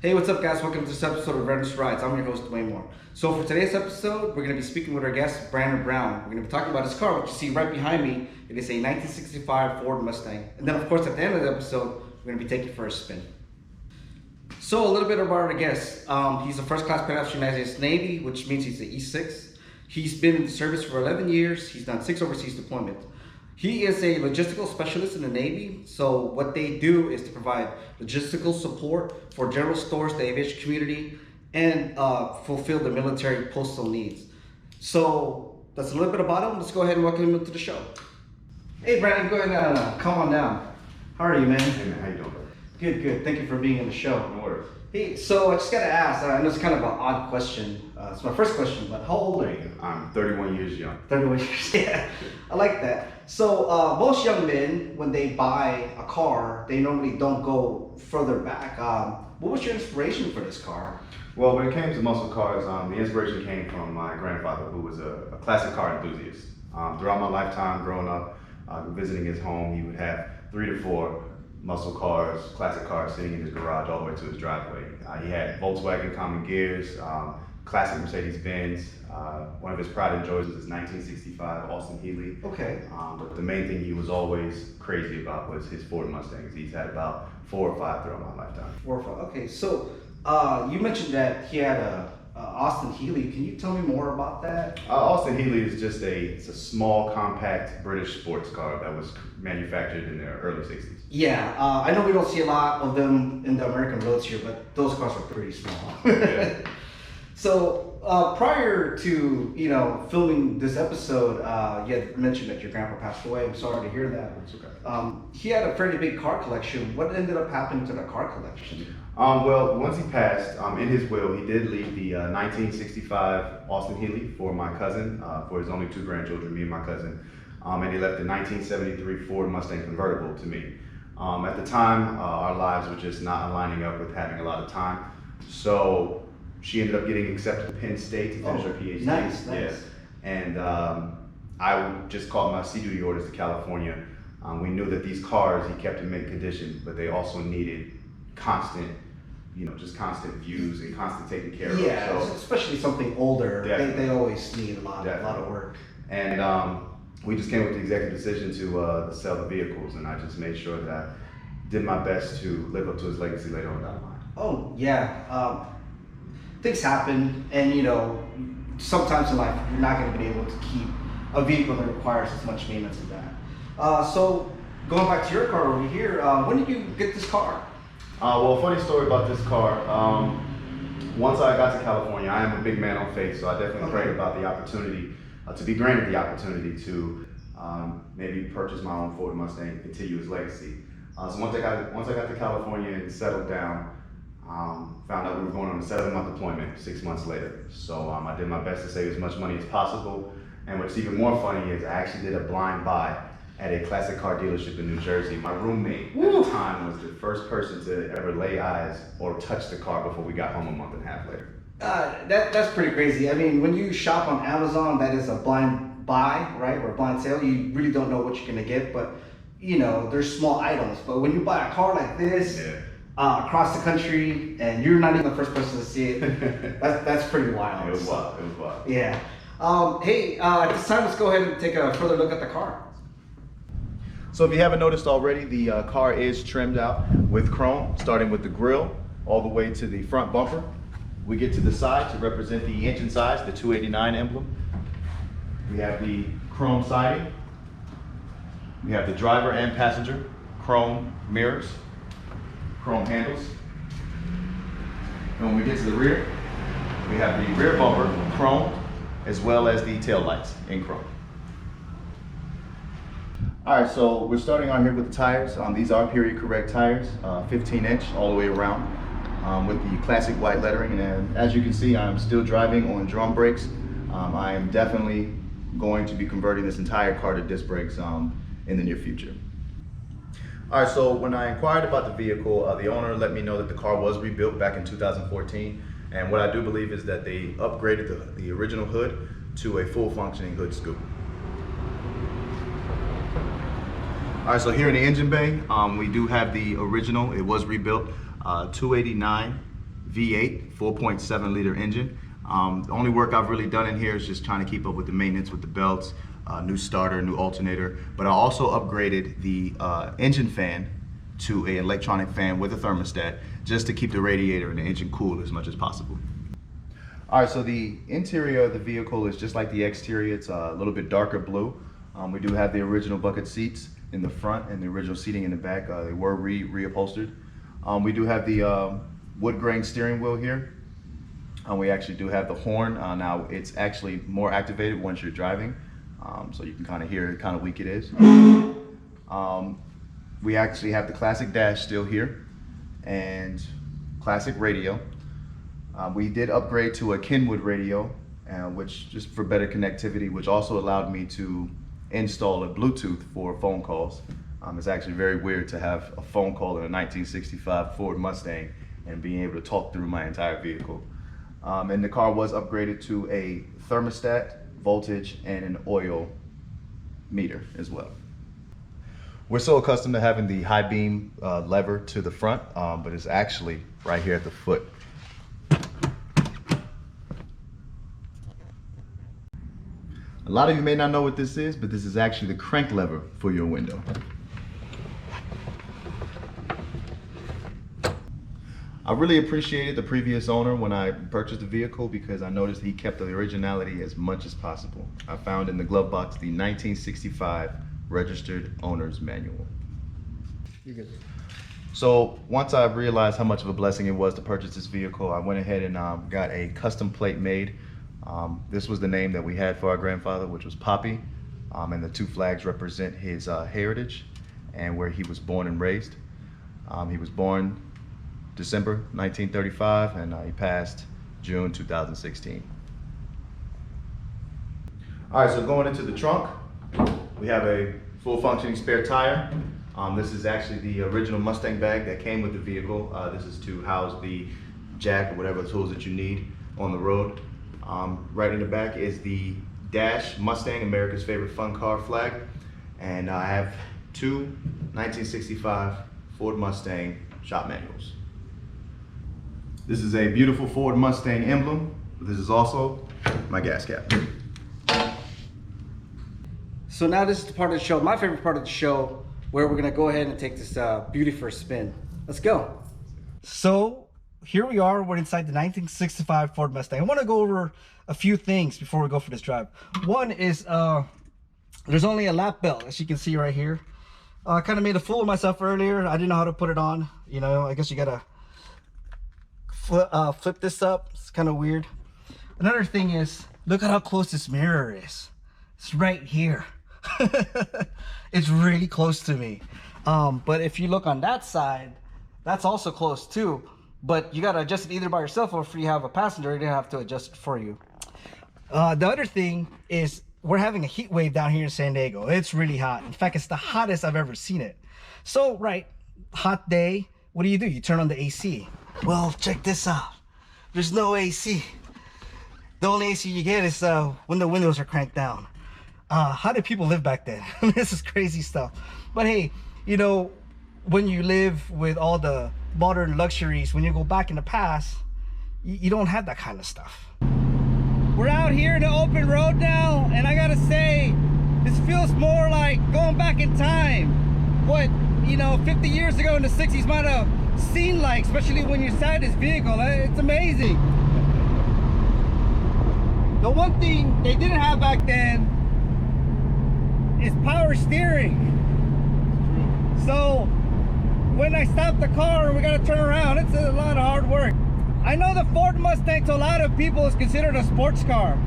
Hey, what's up, guys? Welcome to this episode of Render's Rides. I'm your host, Duane Moore. So for today's episode, we're going to be speaking with our guest, Brandon Brown. We're going to be talking about his car, which you see right behind me. It is a 1965 Ford Mustang. And then, of course, at the end of the episode, we're going to be taking for a spin. So a little bit about our guest. He's a first-class pilot of the United States Navy, which means he's an E6. He's been in the service for 11 years. He's done 6 overseas deployments. He is a logistical specialist in the Navy. So what they do is to provide logistical support for general stores, the aviation community, and fulfill the military postal needs. So that's a little bit about him. Let's go ahead and welcome him to the show. Hey, Brandon, go ahead and come on down. How are you, man? Hey, man, how you doing, bro? Good, good. Thank you for being in the show. No worries. Hey, so I just gotta ask, I know it's kind of an odd question. It's my first question, but how old are you? I'm 31 years young. 31 years, yeah. I like that. So most young men, when they buy a car, they normally don't go further back. What was your inspiration for this car? Well, when it came to muscle cars, the inspiration came from my grandfather, who was a classic car enthusiast. Throughout my lifetime growing up, visiting his home, he would have 3 to 4 muscle cars, classic cars sitting in his garage all the way to his driveway. He had Volkswagen common gears, classic Mercedes-Benz. One of his pride and joys was his 1965 Austin Healey. Okay. But the main thing he was always crazy about was his Ford Mustangs. He's had about 4 or 5 throughout my lifetime. 4 or 5. Okay, so you mentioned that he had a Austin Healey. Can you tell me more about that? Austin Healey is just it's a small, compact British sports car that was manufactured in the early 60s. Yeah, I know we don't see a lot of them in the American roads here, but those cars are pretty small. Yeah. So prior to filming this episode, you had mentioned that your grandpa passed away. I'm sorry to hear that. It's okay. He had a fairly big car collection. What ended up happening to the car collection? Well, once he passed, in his will, he did leave the 1965 Austin Healey for my cousin, for his only 2 grandchildren, me and my cousin. And he left the 1973 Ford Mustang convertible to me. At the time, our lives were just not aligning up with having a lot of time. So she ended up getting accepted to Penn State to finish her PhD. Nice. Yeah. And I just called my C-duty orders to California. We knew that these cars he kept in mint condition, but they also needed constant, just constant views and constant taking care of. Yeah, So, especially something older. They always need a lot Definitely. of work. And we just came with the executive decision to sell the vehicles, and I just made sure that I did my best to live up to his legacy later on down the line. Oh yeah, things happen, and sometimes in life you're not going to be able to keep a vehicle that requires as much maintenance as that. So going back to your car over here, when did you get this car? Well, funny story about this car. Once I got to California, I am a big man on faith, so I definitely prayed about the opportunity to be granted the opportunity to maybe purchase my own Ford Mustang and continue his legacy. So once I got to California and settled down, found out we were going on a 7-month deployment 6 months later. So I did my best to save as much money as possible. And what's even more funny is I actually did a blind buy at a classic car dealership in New Jersey. My roommate at the time was the first person to ever lay eyes or touch the car before we got home a month and a half later. That's pretty crazy. I mean, when you shop on Amazon, that is a blind buy, right, or a blind sale. You really don't know what you're gonna get, but there's small items. But when you buy a car like this, across the country, and you're not even the first person to see it, that's pretty wild. It was wild. Yeah. Hey, at this time, let's go ahead and take a further look at the car. So if you haven't noticed already, the car is trimmed out with chrome, starting with the grille all the way to the front bumper. We get to the side to represent the engine size, the 289 emblem. We have the chrome siding. We have the driver and passenger chrome mirrors, chrome handles. And when we get to the rear, we have the rear bumper chrome, as well as the tail lights in chrome. All right, so we're starting out here with the tires. These are period correct tires, 15-inch all the way around, with the classic white lettering. And as you can see, I'm still driving on drum brakes. I am definitely going to be converting this entire car to disc brakes in the near future. All right, so when I inquired about the vehicle, the owner let me know that the car was rebuilt back in 2014. And what I do believe is that they upgraded the original hood to a full functioning hood scoop. All right, so here in the engine bay, we do have the original, it was rebuilt, 289 V8, 4.7 liter engine. The only work I've really done in here is just trying to keep up with the maintenance with the belts, new starter, new alternator, but I also upgraded the engine fan to an electronic fan with a thermostat just to keep the radiator and the engine cool as much as possible. All right, so the interior of the vehicle is just like the exterior. It's a little bit darker blue. We do have the original bucket seats in the front and the original seating in the back. They were reupholstered. We do have the wood grain steering wheel here. We actually do have the horn. Now it's actually more activated once you're driving, so you can kind of hear how weak it is. We actually have the classic dash still here and classic radio. We did upgrade to a Kenwood radio, which just for better connectivity, which also allowed me to install a Bluetooth for phone calls. It's actually very weird to have a phone call in a 1965 Ford Mustang and being able to talk through my entire vehicle. And the car was upgraded to a thermostat, voltage, and an oil meter as well. We're so accustomed to having the high beam lever to the front, but it's actually right here at the foot. A lot of you may not know what this is, but this is actually the crank lever for your window. I really appreciated the previous owner when I purchased the vehicle because I noticed he kept the originality as much as possible. I found in the glove box the 1965 Registered Owner's Manual. You're good. So once I realized how much of a blessing it was to purchase this vehicle, I went ahead and got a custom plate made. This was the name that we had for our grandfather, which was Poppy, and the two flags represent his heritage and where he was born and raised. He was born December 1935 and he passed June 2016. All right, so going into the trunk, we have a full functioning spare tire. This is actually the original Mustang bag that came with the vehicle. This is to house the jack or whatever tools that you need on the road. Right in the back is the Dash Mustang, America's favorite fun car flag. And I have two 1965 Ford Mustang shop manuals. This is a beautiful Ford Mustang emblem. This is also my gas cap. So now this is the part of the show, my favorite part of the show, where we're gonna go ahead and take this beauty for a spin. Let's go. So here we are, we're inside the 1965 Ford Mustang. I wanna go over a few things before we go for this drive. One is, there's only a lap belt, as you can see right here. I kind of made a fool of myself earlier. I didn't know how to put it on. You know, I guess you gotta flip this up. It's kind of weird. Another thing is, look at how close this mirror is. It's right here. It's really close to me. But if you look on that side, that's also close too. But you gotta adjust it either by yourself or if you have a passenger, you're gonna have to adjust it for you. The other thing is we're having a heat wave down here in San Diego. It's really hot. In fact, it's the hottest I've ever seen it. So, right, hot day, what do? You turn on the AC. Well, check this out. There's no AC. The only AC you get is when the windows are cranked down. How did people live back then? This is crazy stuff. But hey, you know, when you live with all the modern luxuries, when you go back in the past, you don't have that kind of stuff. We're out here in the open road now, and I gotta say, this feels more like going back in time. What, you know, 50 years ago in the 60s might have seemed like, especially when you're inside this vehicle. It's amazing. The one thing they didn't have back then is power steering. So when I stop the car and we gotta turn around, it's a lot of hard work. I know the Ford Mustang to a lot of people is considered a sports car.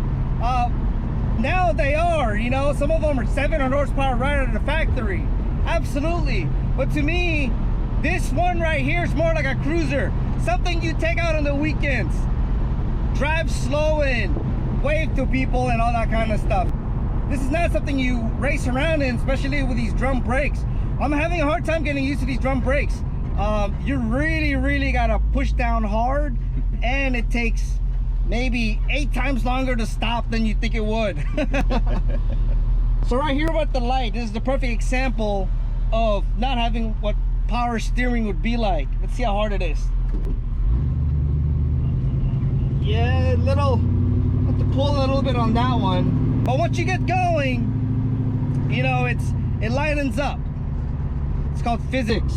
Now they are, you know, some of them are 700 horsepower right out of the factory. Absolutely. But to me, this one right here is more like a cruiser. Something you take out on the weekends. Drive slow and wave to people and all that kind of stuff. This is not something you race around in, especially with these drum brakes. I'm having a hard time getting used to these drum brakes. You really gotta push down hard, and it takes maybe 8 times longer to stop than you think it would. So right here about the light, this is the perfect example of not having what power steering would be like. Let's see how hard it is. Yeah, have to pull a little bit on that one. But once you get going, you know, it lightens up. It's called physics.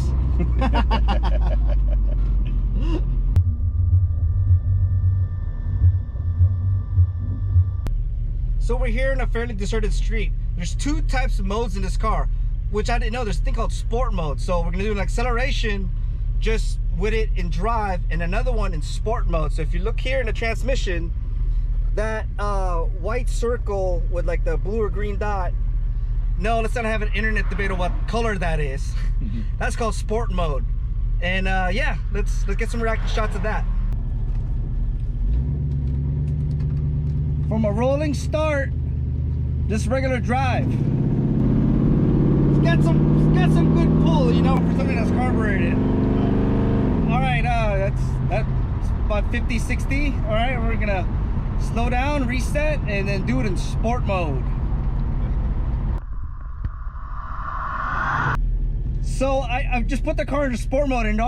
So we're here in a fairly deserted street. There's two types of modes in this car, which I didn't know. There's a thing called sport mode. So we're gonna do an acceleration just with it in drive, and another one in sport mode. So if you look here in the transmission, that white circle with like the blue or green dot, no, let's not have an internet debate on what color that is. That's called sport mode. And yeah, let's get some reaction shots of that. From a rolling start, just regular drive. It's got some good pull, you know, for something that's carbureted. All right, that's about 50, 60. All right, we're gonna slow down, reset, and then do it in sport mode. So I've just put the car into sport mode, and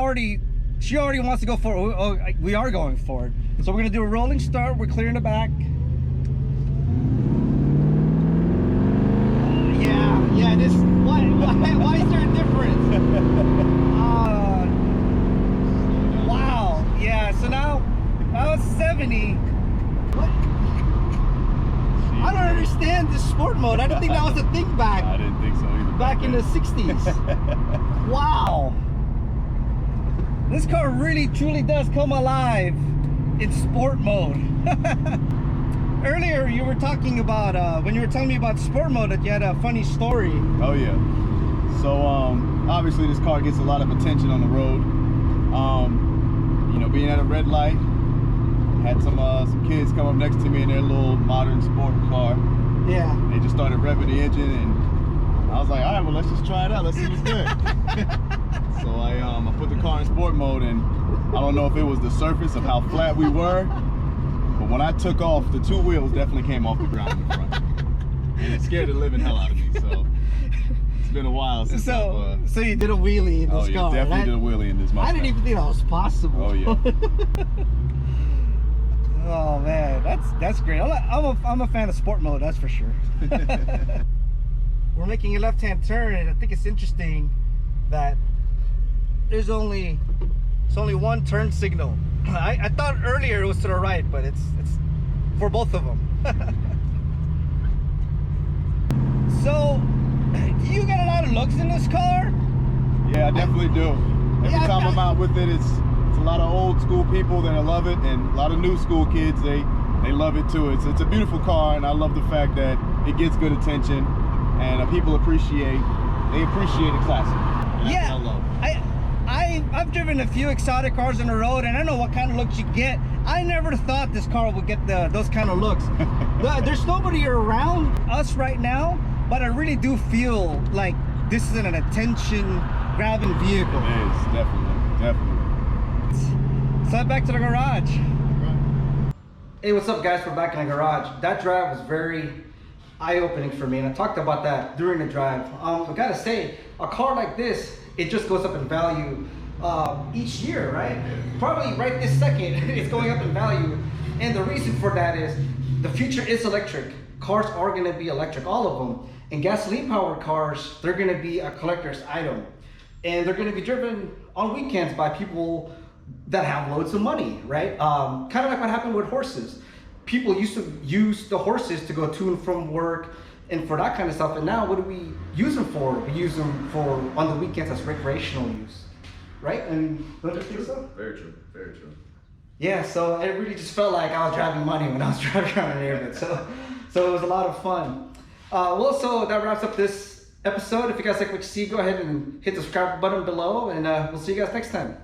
she already wants to go forward. Oh, we are going forward. So we're gonna do a rolling start. We're clearing the back. Yeah, this, why is there a difference? Wow, yeah, so now it's 70. What? I don't understand this sport mode. I didn't think that was a thing back. I didn't think so either. Back in the 60s. Wow. This car really truly does come alive in sport mode. Earlier you were talking about when you were telling me about sport mode that you had a funny story. Oh yeah. So obviously this car gets a lot of attention on the road. You know, being at a red light, had some kids come up next to me in their little modern sport car. Yeah. They just started revving the engine, and I was like, all right, well, let's just try it out. Let's see what's good. So I put the car in sport mode, and I don't know if it was the surface of how flat we were, but when I took off, the two wheels definitely came off the ground in the front. And it scared the living hell out of me, so it's been a while since so you did a wheelie in this car. Definitely did a wheelie in this Mustang. I didn't even think that was possible. Oh yeah. Oh man, that's great. I'm a fan of sport mode, that's for sure. We're making a left-hand turn, and I think it's interesting that there's only one turn signal. I thought earlier it was to the right, but it's for both of them. So, do you get a lot of looks in this car? Yeah, I definitely do. Every time I'm out with it, it's a lot of old school people that love it, and a lot of new school kids, they love it too. It's a beautiful car, and I love the fact that it gets good attention, and people appreciate a classic. Yeah, I love. I've driven a few exotic cars on the road, and I know what kind of looks you get. I never thought this car would get those kind of looks. There's nobody around us right now, but I really do feel like this is an attention-grabbing vehicle. It is, definitely. So head back to the garage. Hey, what's up guys? We're back in the garage. That drive was very eye-opening for me, and I talked about that during the drive. I gotta say, a car like this, it just goes up in value each year, right? Probably right this second, it's going up in value. And the reason for that is the future is electric. Cars are gonna be electric, all of them. And gasoline-powered cars, they're gonna be a collector's item. And they're gonna be driven on weekends by people that have loads of money, right? Kind of like what happened with horses. People used to use the horses to go to and from work and for that kind of stuff. And now what do we use them for? We use them for on the weekends as recreational use, right? And don't you think so? Very true, very true. Yeah, so it really just felt like I was driving money when I was driving around the neighborhood. So it was a lot of fun. Well, so that wraps up this episode. If you guys like what you see, go ahead and hit the subscribe button below, and we'll see you guys next time.